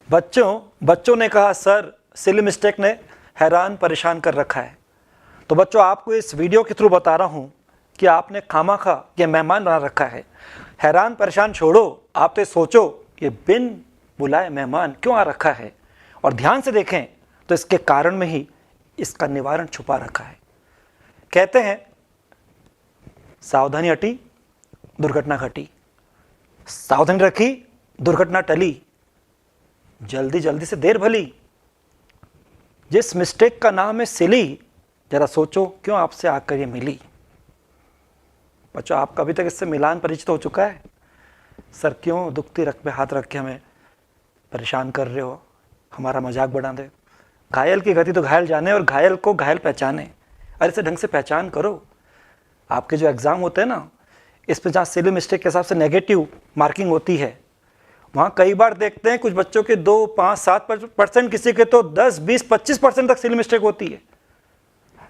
बच्चों ने कहा सर सिली मिस्टेक ने हैरान परेशान कर रखा है। तो बच्चों आपको इस वीडियो के थ्रू बता रहा हूँ कि आपने खामाखा ये मेहमान बना रखा है। हैरान परेशान छोड़ो, आप तो सोचो कि बिन बुलाए मेहमान क्यों आ रखा है, और ध्यान से देखें तो इसके कारण में ही इसका निवारण छुपा रखा है। कहते हैं सावधानी हटी दुर्घटना घटी, सावधानी रखी दुर्घटना टली, जल्दी जल्दी से देर भली। जिस मिस्टेक का नाम है सिली, जरा सोचो क्यों आपसे आकर ये मिली। बच्चों आपका अभी तक इससे मिलान परिचित हो चुका है। सर क्यों दुखती रख पे हाथ रख के हमें परेशान कर रहे हो, हमारा मजाक बढ़ा दे। घायल की गति तो घायल जाने और घायल को घायल पहचाने। अरे इसे ढंग से पहचान करो। आपके जो एग्ज़ाम होते हैं ना, इसमें जहाँ सिली मिस्टेक के हिसाब से नेगेटिव मार्किंग होती है, वहाँ कई बार देखते हैं कुछ बच्चों के 2, 5, 7%, किसी के तो 10, 20, 25% तक सिली मिस्टेक होती है।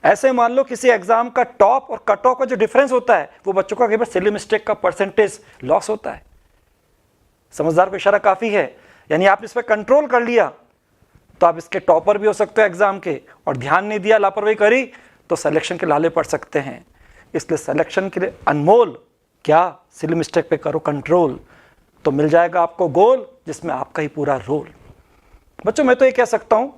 ऐसे मान लो किसी एग्जाम का टॉप और कट ऑफ का जो डिफरेंस होता है, वो बच्चों का कई बार सिली मिस्टेक का परसेंटेज लॉस होता है। समझदार को इशारा काफ़ी है, यानी आपने इस पर कंट्रोल कर लिया तो आप इसके टॉपर भी हो सकते हो एग्जाम के, और ध्यान नहीं दिया, लापरवाही करी तो सिलेक्शन के लाले पड़ सकते हैं। इसलिए सिलेक्शन के लिए अनमोल क्या सिली मिस्टेक पे करो कंट्रोल, तो मिल जाएगा आपको गोल जिसमें आपका ही पूरा रोल। बच्चों मैं तो ये कह सकता हूँ,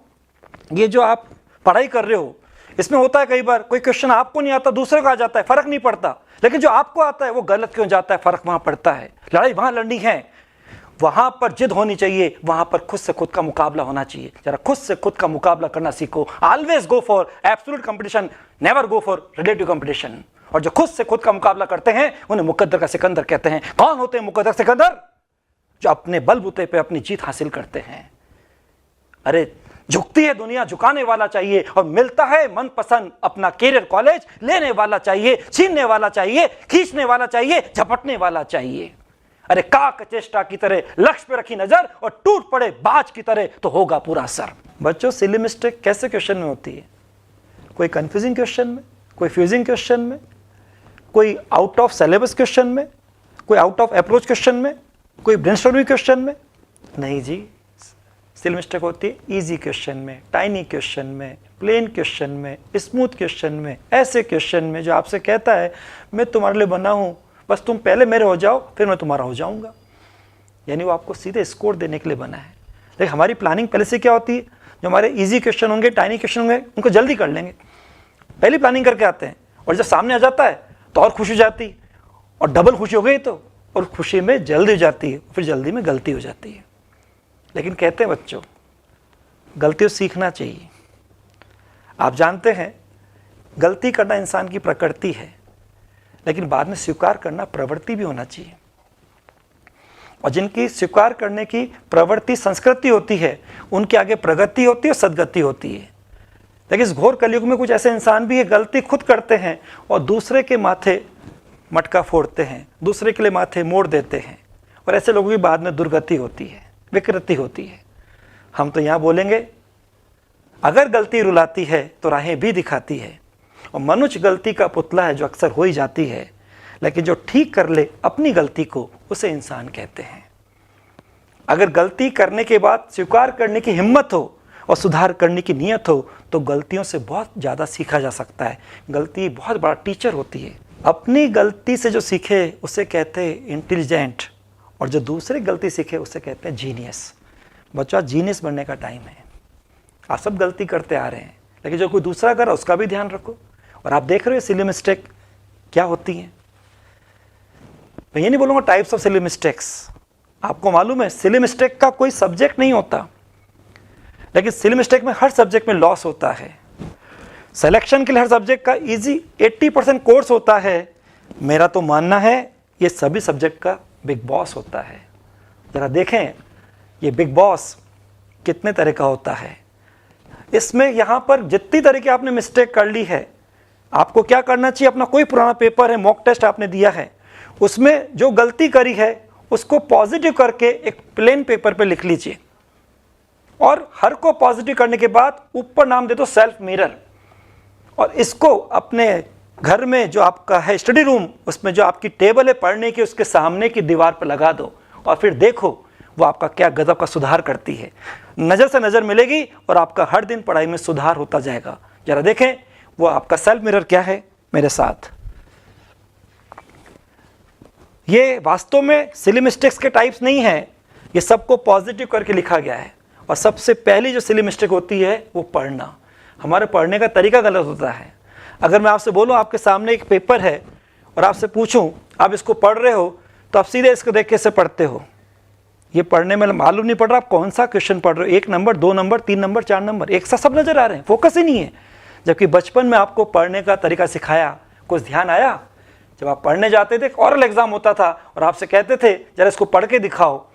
ये जो आप पढ़ाई कर रहे हो इसमें होता है कई बार कोई क्वेश्चन आपको नहीं आता, दूसरे को आ जाता है, फर्क नहीं पड़ता, लेकिन जो आपको आता है वो गलत क्यों जाता है, फर्क वहां पड़ता है। लड़ाई वहां लड़नी है, वहां पर जिद होनी चाहिए, वहां पर खुद से खुद का मुकाबला होना चाहिए। जरा खुद से खुद का मुकाबला करना सीखो। Always go for absolute competition, never go for relative competition. और जो खुद से खुद का मुकाबला करते हैं उन्हें मुकद्दर का सिकंदर कहते हैं। कौन होते हैं मुकद्दर सिकंदर? जो अपने बलबूते पे अपनी जीत हासिल करते हैं। अरे झुकती है दुनिया, झुकाने वाला चाहिए, और मिलता है मनपसंद अपना कैरियर कॉलेज, लेने वाला चाहिए, छीनने वाला चाहिए, खींचने वाला चाहिए, झपटने वाला चाहिए। अरे काक चेष्टा की तरह लक्ष्य पे रखी नजर और टूट पड़े बाज की तरह तो होगा पूरा असर। बच्चों सिली मिस्टेक कैसे क्वेश्चन में होती है? कोई कंफ्यूजिंग क्वेश्चन में, कोई फ्यूजिंग क्वेश्चन में, कोई आउट ऑफ सिलेबस क्वेश्चन में, कोई आउट ऑफ अप्रोच क्वेश्चन में, कोई ब्रेनस्टॉर्मिंग क्वेश्चन में? नहीं जी, सिली मिस्टेक होती है इजी क्वेश्चन में, टाइनी क्वेश्चन में, प्लेन क्वेश्चन में, स्मूथ क्वेश्चन में, ऐसे क्वेश्चन में जो आपसे कहता है मैं तुम्हारे लिए बना हूं, बस तुम पहले मेरे हो जाओ फिर मैं तुम्हारा हो जाऊंगा। यानी वो आपको सीधे स्कोर देने के लिए बना है। लेकिन हमारी प्लानिंग पहले से क्या होती है, जो हमारे इजी क्वेश्चन होंगे, टाइनी क्वेश्चन होंगे, उनको जल्दी कर लेंगे, पहली प्लानिंग करके आते हैं, और जब सामने आ जाता है तो और खुशी हो जाती, और डबल खुशी हो गई तो, और खुशी में जल्दी हो जाती है, फिर जल्दी में गलती हो जाती है। लेकिन कहते हैं बच्चों गलतियों सीखना चाहिए। आप जानते हैं गलती करना इंसान की प्रकृति है, लेकिन बाद में स्वीकार करना प्रवृत्ति भी होना चाहिए। और जिनकी स्वीकार करने की प्रवृत्ति संस्कृति होती है, उनके आगे प्रगति होती है और सद्गति होती है। लेकिन इस घोर कलयुग में कुछ ऐसे इंसान भी है, गलती खुद करते हैं और दूसरे के माथे मटका फोड़ते हैं, दूसरे के लिए माथे मोड़ देते हैं, और ऐसे लोगों की बाद में दुर्गति होती है, विकृति होती है। हम तो यहाँ बोलेंगे अगर गलती रुलाती है तो राहें भी दिखाती है, और मनुष्य गलती का पुतला है जो अक्सर हो ही जाती है, लेकिन जो ठीक कर ले अपनी गलती को उसे इंसान कहते हैं। अगर गलती करने के बाद स्वीकार करने की हिम्मत हो और सुधार करने की नीयत हो तो गलतियों से बहुत ज़्यादा सीखा जा सकता है। गलती बहुत बड़ा टीचर होती है। अपनी गलती से जो सीखे उसे कहते हैं इंटेलिजेंट, और जो दूसरे गलती सीखे उसे कहते हैं जीनियस। बच्चा जीनियस बनने का टाइम है। आप सब गलती करते आ रहे हैं, लेकिन जो कोई दूसरा कर रहा है उसका भी ध्यान रखो। और आप देख रहे हो सिली मिस्टेक क्या होती है। मैं ये नहीं बोलूँगा टाइप्स ऑफ सिली मिस्टेक्स। आपको मालूम है सिली मिस्टेक का कोई सब्जेक्ट नहीं होता, लेकिन सिली मिस्टेक में हर सब्जेक्ट में लॉस होता है। सिलेक्शन के लिए हर सब्जेक्ट का इजी 80% कोर्स होता है। मेरा तो मानना है ये सभी सब्जेक्ट का बिग बॉस होता है। ज़रा देखें ये बिग बॉस कितने तरह का होता है। इसमें यहाँ पर जितनी तरह की आपने मिस्टेक कर ली है, आपको क्या करना चाहिए, अपना कोई पुराना पेपर है, मॉक टेस्ट आपने दिया है, उसमें जो गलती करी है उसको पॉजिटिव करके एक प्लेन पेपर पे लिख लीजिए, और हर को पॉजिटिव करने के बाद ऊपर नाम दे दो सेल्फ मिरर, और इसको अपने घर में जो आपका है स्टडी रूम, उसमें जो आपकी टेबल है पढ़ने की, उसके सामने की दीवार पर लगा दो, और फिर देखो वो आपका क्या गजब का सुधार करती है। नज़र से नज़र मिलेगी और आपका हर दिन पढ़ाई में सुधार होता जाएगा। जरा देखें वो आपका सेल्फ मिरर क्या है मेरे साथ। ये वास्तव में सिली मिस्टेक्स के टाइप्स नहीं है, ये सबको पॉजिटिव करके लिखा गया है। और सबसे पहली जो सिली मिस्टेक होती है वो पढ़ना। हमारे पढ़ने का तरीका गलत होता है। अगर मैं आपसे बोलूं आपके सामने एक पेपर है और आपसे पूछूं आप इसको पढ़ रहे हो, तो आप सीधे इसको देख के से पढ़ते हो। ये पढ़ने में मालूम नहीं पड़ रहा आप कौन सा क्वेश्चन पढ़ रहे हो, 1 नंबर 2 नंबर 3 नंबर 4 नंबर एक साथ सब नजर आ रहे हैं, फोकस ही नहीं है। जबकि बचपन में आपको पढ़ने का तरीका सिखाया, कुछ ध्यान आया? जब आप पढ़ने जाते थे, ओरल एग्जाम होता था और आपसे कहते थे जरा इसको पढ़ के दिखाओ,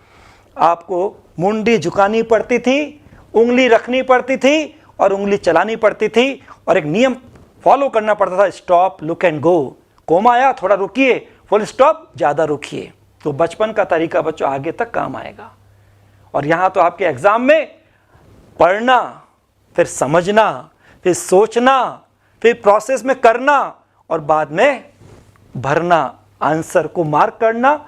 आपको मुंडी झुकानी पड़ती थी, उंगली रखनी पड़ती थी और उंगली चलानी पड़ती थी और एक नियम फॉलो करना पड़ता था, stop look and go. Comma आया थोड़ा रुकिए, फुल स्टॉप ज़्यादा रुकिए। तो बचपन का तरीका बच्चों आगे तक काम आएगा। और यहाँ तो आपके एग्जाम में पढ़ना, फिर समझना, फिर सोचना, फिर प्रोसेस में करना और बाद में भरना, आंसर को मार्क करना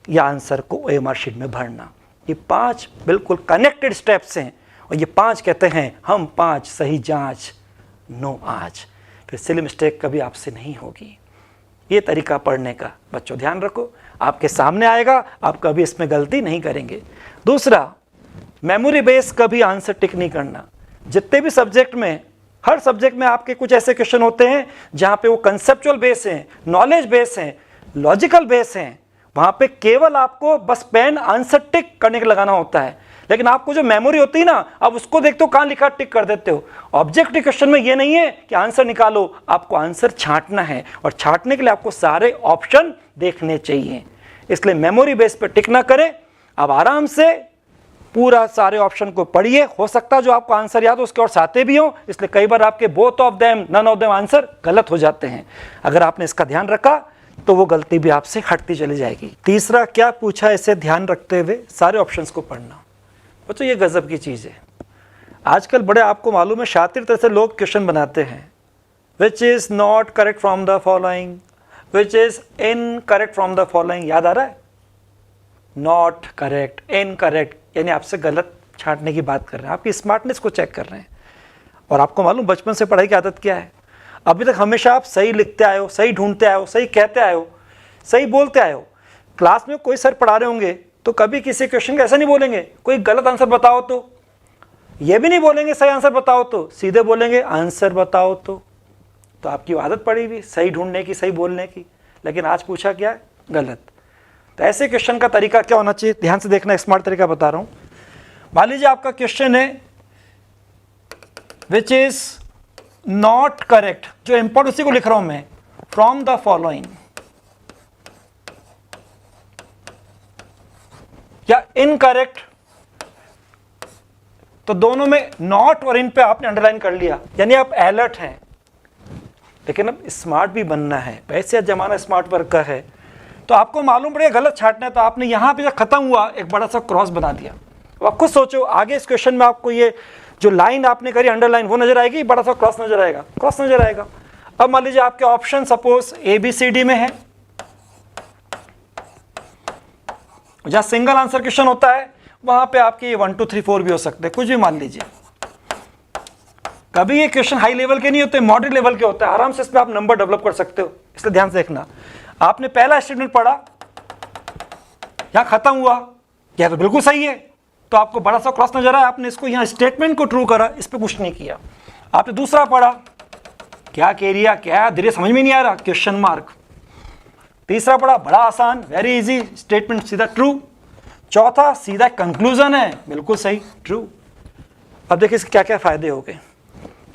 या आंसर को OMR शीट में भरना। ये 5 बिल्कुल कनेक्टेड स्टेप्स हैं और ये 5 कहते हैं हम 5 सही जांच नो आज। फिर सिली मिस्टेक कभी आपसे नहीं होगी। ये तरीका पढ़ने का बच्चों ध्यान रखो, आपके सामने आएगा, आप कभी इसमें गलती नहीं करेंगे। दूसरा, मेमोरी बेस कभी आंसर टिक नहीं करना। जितने भी सब्जेक्ट में, हर सब्जेक्ट में आपके कुछ ऐसे क्वेश्चन होते हैं जहाँ पे वो कंसेप्चुअल बेस हैं, नॉलेज बेस हैं, लॉजिकल बेस हैं, वहाँ पे केवल आपको बस पेन आंसर टिक करने के लगाना होता है। लेकिन आपको जो मेमोरी होती है ना, आप उसको देखते हो कहाँ लिखा टिक कर देते हो। ऑब्जेक्टिव क्वेश्चन में ये नहीं है कि आंसर निकालो, आपको आंसर छांटना है और छांटने के लिए आपको सारे ऑप्शन देखने चाहिए। इसलिए मेमोरी बेस पे टिक ना करें, आप आराम से पूरा सारे ऑप्शन को पढ़िए। हो सकता है जो आपको आंसर याद हो उसके और साथे भी हो, इसलिए कई बार आपके both of them none of them answer गलत हो जाते हैं। अगर आपने इसका ध्यान रखा तो वो गलती भी आपसे हटती चली जाएगी। तीसरा क्या पूछा, इसे ध्यान रखते हुए सारे ऑप्शंस को पढ़ना। बच्चों ये गजब की चीज़ है। आजकल बड़े आपको मालूम है शातिर तरह से लोग क्वेश्चन बनाते हैं, which is not correct from the following, which is incorrect from the following. याद आ रहा है? नॉट करेक्ट, इनकरेक्ट, यानी आपसे गलत छांटने की बात कर रहे हैं, आपकी स्मार्टनेस को चेक कर रहे हैं। और आपको मालूम बचपन से पढ़ाई की आदत क्या है, अभी तक हमेशा आप सही लिखते आए हो, सही ढूंढते आए हो, सही कहते आए हो, सही बोलते आए हो। क्लास में कोई सर पढ़ा रहे होंगे तो कभी किसी क्वेश्चन का ऐसा नहीं बोलेंगे कोई गलत आंसर बताओ, तो ये भी नहीं बोलेंगे सही आंसर बताओ, तो सीधे बोलेंगे आंसर बताओ। तो आपकी आदत पड़ी हुई सही ढूंढने की, सही बोलने की, लेकिन आज पूछा क्या है, गलत। तो ऐसे क्वेश्चन का तरीका क्या होना चाहिए, ध्यान से देखना, स्मार्ट तरीका बता रहा हूं। मान लीजिए आपका क्वेश्चन है विच इज नॉट करेक्ट, जो इंपॉर्टेंट उसी को लिख रहा हूं मैं, फ्रॉम द फॉलोइंग या इनकरेक्ट। तो दोनों में नॉट और इन पे आपने अंडरलाइन कर लिया, यानी आप अलर्ट हैं। लेकिन अब स्मार्ट भी बनना है, वैसे जमाना स्मार्ट वर्क का है, तो आपको मालूम पड़ेगा गलत छांटना है, तो आपने यहां पे जब खत्म हुआ एक बड़ा सा क्रॉस बना दिया। अब आप खुद सोचो आगे इस क्वेश्चन में आपको ये जो लाइन आपने करी अंडरलाइन वो नजर आएगी, बड़ा सा क्रॉस नजर आएगा, क्रॉस नजर आएगा। अब मान लीजिए आपके ऑप्शन सपोज ABCD में है, जहां सिंगल आंसर क्वेश्चन होता है वहां पे आपके 1 2 3 4 भी हो सकते हैं, कुछ भी मान लीजिए। कभी ये क्वेश्चन हाई लेवल के नहीं होते, मॉडरेट लेवल के होते हैं, आराम से इसमें आप नंबर डेवलप कर सकते हो। इसलिए ध्यान से देखना, आपने पहला स्टेटमेंट पढ़ा, यहां खत्म हुआ, यह तो बिल्कुल सही है, तो आपको बड़ा सा क्रॉस नजर आया, आपने इसको यहां स्टेटमेंट को ट्रू करा, इस पर कुछ नहीं किया। आपने दूसरा पढ़ा, क्या कह रिया, क्या धीरे समझ में नहीं आ रहा, क्वेश्चन मार्क। तीसरा पढ़ा, बड़ा आसान, वेरी इजी, स्टेटमेंट सीधा ट्रू। चौथा सीधा कंक्लूजन है, बिल्कुल सही, ट्रू। अब देखिए इसके क्या क्या फायदे हो गए।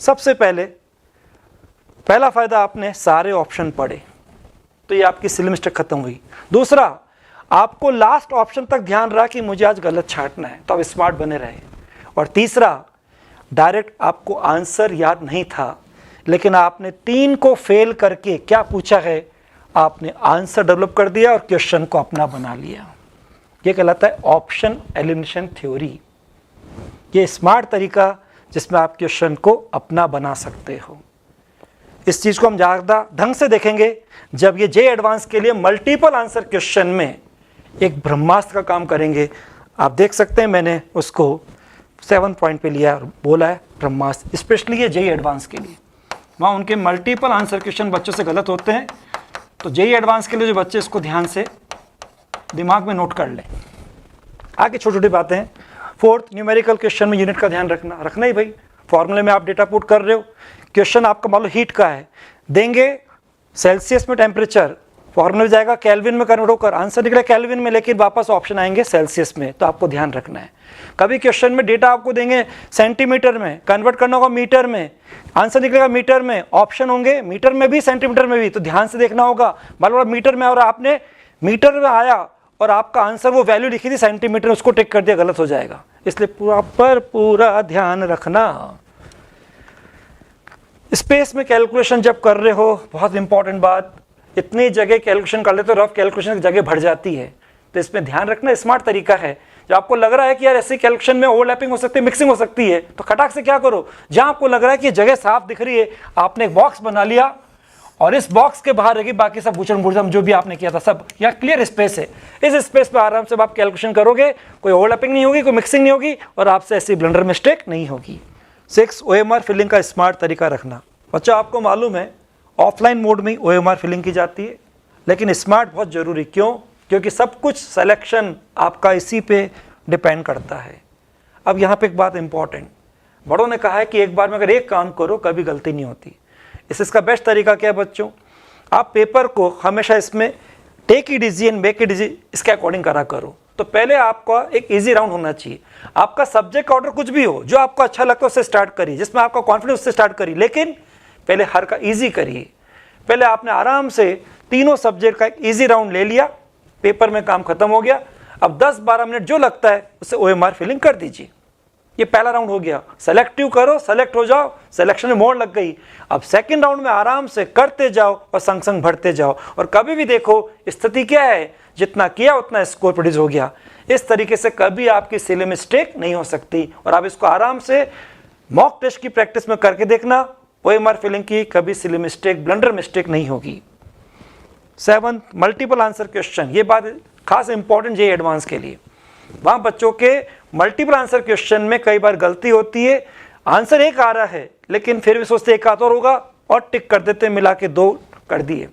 सबसे पहला फायदा, आपने सारे ऑप्शन पढ़े, तो ये आपकी सिली मिस्टेक खत्म हुई। दूसरा, आपको लास्ट ऑप्शन तक ध्यान रहा कि मुझे आज गलत छांटना है, तो आप स्मार्ट बने रहे। और तीसरा, डायरेक्ट आपको आंसर याद नहीं था, लेकिन आपने 3 को फेल करके क्या पूछा है, आपने आंसर डेवलप कर दिया और क्वेश्चन को अपना बना लिया। ये कहलाता है ऑप्शन एलिमिनेशन थ्योरी। ये स्मार्ट तरीका जिसमें आप क्वेश्चन को अपना बना सकते हो। इस चीज़ को हम ज़्यादा ढंग से देखेंगे जब ये जे एडवांस के लिए मल्टीपल आंसर क्वेश्चन में एक ब्रह्मास्त्र का काम करेंगे। आप देख सकते हैं मैंने उसको 7 पॉइंट पे लिया और बोला है ब्रह्मास्त्र, स्पेशली ये जेईई एडवांस के लिए। वहाँ उनके मल्टीपल आंसर क्वेश्चन बच्चों से गलत होते हैं, तो जेईई एडवांस के लिए जो बच्चे इसको ध्यान से दिमाग में नोट कर लें। आगे छोटी छोटी बातें हैं। फोर्थ, न्यूमेरिकल क्वेश्चन में यूनिट का ध्यान रखना ही भाई। फॉर्मूले में आप डेटा पुट कर रहे हो, क्वेश्चन आपका मान लो हीट का है, देंगे सेल्सियस में टेम्परेचर, फॉर्मूले में जाएगा केल्विन में कन्वर्ट होकर, आंसर निकले केल्विन में, लेकिन वापस ऑप्शन आएंगे सेल्सियस में, तो आपको ध्यान रखना है। कभी क्वेश्चन में डेटा आपको देंगे सेंटीमीटर में, कन्वर्ट करना होगा मीटर में, आंसर निकलेगा मीटर में, ऑप्शन होंगे मीटर में भी सेंटीमीटर में भी, तो ध्यान से देखना होगा। मान लो मीटर में और आपने मीटर में आया और आपका आंसर वो वैल्यू लिखी थी सेंटीमीटर, उसको टिक कर दिया, गलत हो जाएगा। इसलिए पूरा ध्यान रखना। स्पेस में कैलकुलेशन जब कर रहे हो, बहुत इंपॉर्टेंट बात, इतनी जगह कैलकुलेशन कर लेते तो रफ कैलकुलेशन की जगह बढ़ जाती है, तो इसमें ध्यान रखना। स्मार्ट तरीका है, जब आपको लग रहा है कि यार ऐसी कैलकुलेशन में ओवरलैपिंग हो सकती है, मिक्सिंग हो सकती है, तो खटाक से क्या करो, जहां आपको लग रहा है कि जगह साफ दिख रही है, आपने एक बॉक्स बना लिया और इस बॉक्स के बाहर रहेगी बाकी सब भूचन जो भी आपने किया था सब, या क्लियर स्पेस है, इस स्पेस पे आराम से आप कैलकुलेशन करोगे, कोई ओवरलैपिंग नहीं होगी, कोई मिक्सिंग नहीं होगी और आपसे ऐसी ब्लंडर मिस्टेक नहीं होगी। 6, OMR फिलिंग का स्मार्ट तरीका रखना। बच्चा आपको मालूम है ऑफलाइन मोड में OMR फिलिंग की जाती है, लेकिन स्मार्ट बहुत जरूरी, क्यों? क्योंकि सब कुछ सिलेक्शन आपका इसी पे डिपेंड करता है। अब यहाँ पे एक बात इंपॉर्टेंट, बड़ों ने कहा है कि एक बार में अगर एक काम करो कभी गलती नहीं होती। इसका बेस्ट तरीका क्या है बच्चों, आप पेपर को हमेशा इसमें take it easy and make it easy, इसके अकॉर्डिंग करा करो। तो पहले आपका एक इजी राउंड होना चाहिए, आपका सब्जेक्ट ऑर्डर कुछ भी हो, जो आपको अच्छा लगता है उससे स्टार्ट करिए, जिसमें आपका कॉन्फिडेंस उससे स्टार्ट करिए, लेकिन पहले हर का इजी करिए। पहले आपने आराम से तीनों सब्जेक्ट का एक इजी राउंड ले लिया, पेपर में काम खत्म हो गया। अब 10-12 मिनट जो लगता है उससे OMR फिलिंग कर दीजिए। ये पहला राउंड हो गया, सेलेक्टिव करो, सेलेक्ट हो जाओ, सिलेक्शन में मोड़ लग गई। अब सेकंड राउंड में आराम से करते जाओ और संग संग बढ़ते जाओ, और कभी भी देखो स्थिति क्या है, जितना किया उतना स्कोर प्रोड्यूस हो गया। इस तरीके से कभी आपकी सिले मिस्टेक नहीं हो सकती, और आप इसको आराम से मॉक टेस्ट की प्रैक्टिस में करके देखना, OMR फिलिंग की कभी सिली मिस्टेक, ब्लंडर मिस्टेक नहीं होगी। 7, मल्टीपल आंसर क्वेश्चन, ये बात खास इंपॉर्टेंट जेईई एडवांस के लिए। वहां बच्चों के मल्टीपल आंसर क्वेश्चन में कई बार गलती होती है, आंसर एक आ रहा है लेकिन फिर भी सोचते एक आधा और होगा और टिक कर देते, मिला के 2 कर दिए।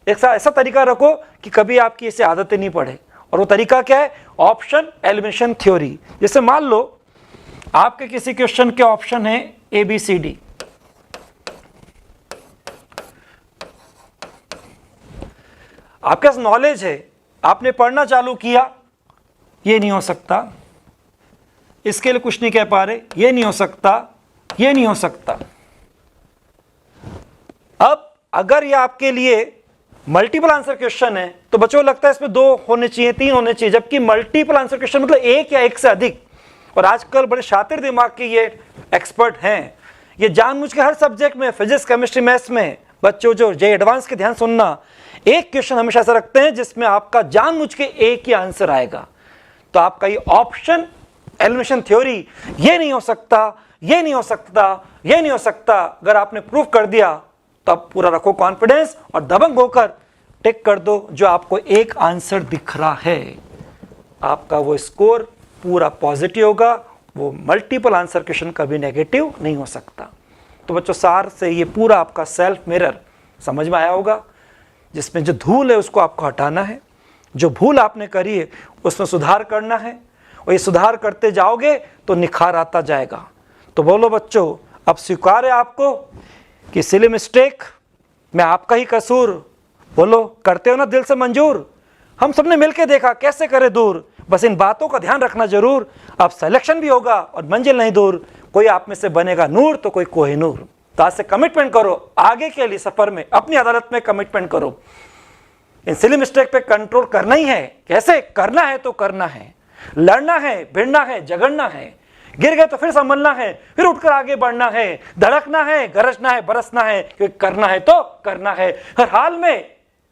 ऐसा तरीका रखो कि कभी आपकी इसे आदतें नहीं पड़े, और वो तरीका क्या है, ऑप्शन एलिमिनेशन थ्योरी। जैसे मान लो आपके किसी क्वेश्चन के ऑप्शन है ABCD, आपके पास नॉलेज है, आपने पढ़ना चालू किया, ये नहीं हो सकता, इसके लिए कुछ नहीं कह पा रहे, ये नहीं हो सकता, ये नहीं हो सकता। अब अगर ये आपके लिए मल्टीपल आंसर क्वेश्चन है तो बच्चों लगता है इसमें 2 होने चाहिए, 3 होने चाहिए, जबकि मल्टीपल आंसर क्वेश्चन मतलब एक या एक से अधिक। और आजकल बड़े शातिर दिमाग के ये एक्सपर्ट हैं, ये जानबूझ के हर सब्जेक्ट में, फिजिक्स, केमिस्ट्री, मैथ्स में, बच्चों जो जेईई एडवांस के ध्यान सुनना, एक क्वेश्चन हमेशा ऐसा रखते हैं जिसमें आपका जानबूझ के एक ही आंसर आएगा। तो आपका ये ऑप्शन एलिमिनेशन थ्योरी, ये नहीं हो सकता, ये नहीं हो सकता, ये नहीं हो सकता, अगर आपने प्रूफ कर दिया तब पूरा रखो कॉन्फिडेंस और दबंग होकर टिक कर दो जो आपको एक आंसर दिख रहा है। आपका वो स्कोर पूरा पॉजिटिव होगा, वो मल्टीपल आंसर क्वेश्चन कभी नेगेटिव नहीं हो सकता। तो बच्चों सार से ये पूरा आपका सेल्फ मिरर समझ में आया होगा, जिसमें जो धूल है उसको आपको हटाना है, जो भूल आपने करी है उसमें सुधार करना है, और ये सुधार करते जाओगे तो निखार आता जाएगा। तो बोलो बच्चों, अब स्वीकार है आपको कि सिली मिस्टेक में आपका ही कसूर, बोलो करते हो ना दिल से मंजूर, हम सबने मिलके देखा कैसे करे दूर, बस इन बातों का ध्यान रखना जरूर, अब सिलेक्शन भी होगा और मंजिल नहीं दूर, कोई आप में से बनेगा नूर तो कोई कोहिनूर। तो आज से कमिटमेंट करो, आगे के लिए सफर में अपनी अदालत में कमिटमेंट करो, इन सिली मिस्टेक पे कंट्रोल करना ही है। कैसे करना है तो करना है, लड़ना है, भिड़ना है, झगड़ना है, गिर गए तो फिर संभलना है, फिर उठकर आगे बढ़ना है, धड़कना है, गरजना है, बरसना है, क्योंकि करना है तो करना है, हर हाल में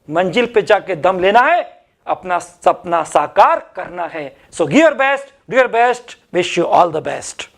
मंजिल पे जाके दम लेना है, अपना सपना साकार करना है। So give your best, do your best, wish you all the best.